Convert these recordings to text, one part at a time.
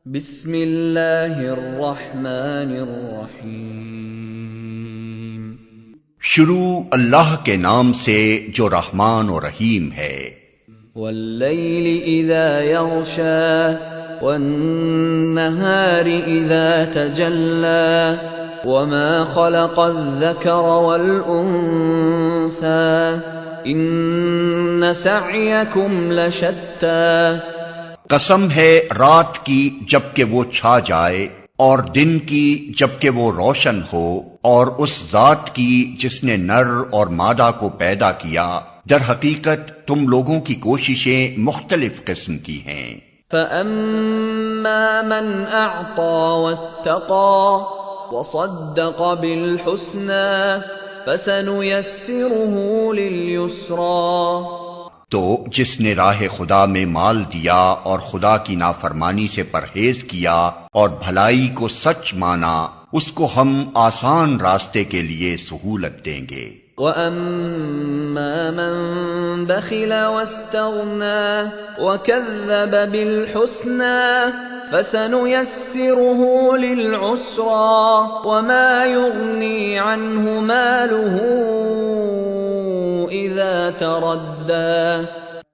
بسم اللہ الرحمن الرحیم۔ شروع اللہ کے نام سے جو رحمان و رحیم ہے۔ واللیل اذا یغشا والنہار اذا تجلی وما خلق الذکر والانثى ان سعیکم لشتی۔ قسم ہے رات کی جبکہ وہ چھا جائے اور دن کی جبکہ وہ روشن ہو، اور اس ذات کی جس نے نر اور مادہ کو پیدا کیا، در حقیقت تم لوگوں کی کوششیں مختلف قسم کی ہیں۔ فَأَمَّا مَنْ أَعْطَى وَاتَّقَى وَصَدَّقَ بِالْحُسْنَى فَسَنُيَسِّرُهُ لِلْيُسْرَى۔ تو جس نے راہ خدا میں مال دیا اور خدا کی نافرمانی سے پرہیز کیا اور بھلائی کو سچ مانا، اس کو ہم آسان راستے کے لیے سہولت دیں گے۔ وَأَمَّا مَن بَخِلَ وَاسْتَغْنَى وَكَذَّبَ بِالْحُسْنَى فَسَنُيَسِّرُهُ لِلْعُسْرَى وَمَا يُغْنِي عَنْهُ مَالُهُ اذا تردى۔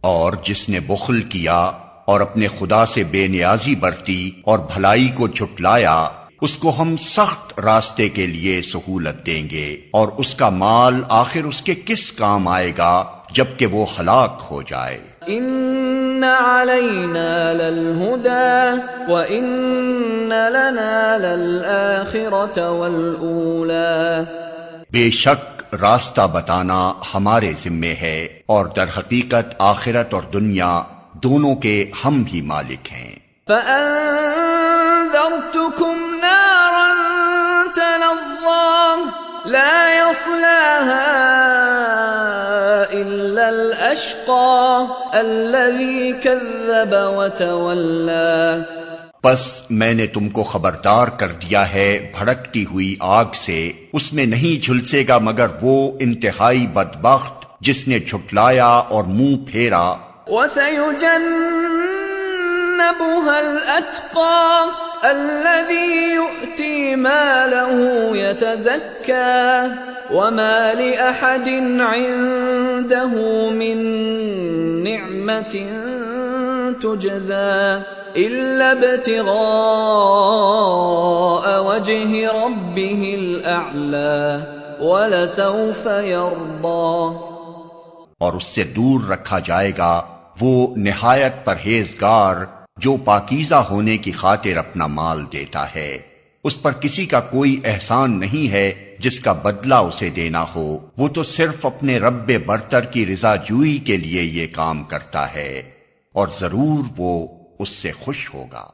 اور جس نے بخل کیا اور اپنے خدا سے بے نیازی برتی اور بھلائی کو جھٹلایا، اس کو ہم سخت راستے کے لیے سہولت دیں گے، اور اس کا مال آخر اس کے کس کام آئے گا جبکہ وہ ہلاک ہو جائے۔ ان علینا للہدی وان لنا للآخرۃ والأولی۔ بے شک راستہ بتانا ہمارے ذمے ہے، اور در حقیقت آخرت اور دنیا دونوں کے ہم ہی مالک ہیں۔ فَأَنذَرْتُكُمْ نَارًا تَلَظَّىٰ لَا يَصْلَاهَا إِلَّا الْأَشْقَى الَّذِي كَذَّبَ وَتَوَلَّىٰ۔ پس میں نے تم کو خبردار کر دیا ہے بھڑکتی ہوئی آگ سے، اس میں نہیں جھلسے گا مگر وہ انتہائی بدبخت جس نے جھٹلایا اور منہ پھیرا۔ وَسَيُجَنَّبُهَا الْأَتْقَى الَّذِي يُؤْتِي مَالَهُ يَتَزَكَّى وَمَا لِأَحَدٍ عِندَهُ مِن نِّعْمَةٍ تُجْزَى إِلَّا ابْتِغَاءَ وَجْهِ رَبِّهِ الْأَعْلَى وَلَسَوْفَ يَرْضَى۔ اور اس سے دور رکھا جائے گا وہ نہایت پرہیزگار جو پاکیزہ ہونے کی خاطر اپنا مال دیتا ہے، اس پر کسی کا کوئی احسان نہیں ہے جس کا بدلہ اسے دینا ہو، وہ تو صرف اپنے رب برتر کی رضا جوئی کے لیے یہ کام کرتا ہے، اور ضرور وہ اس سے خوش ہوگا۔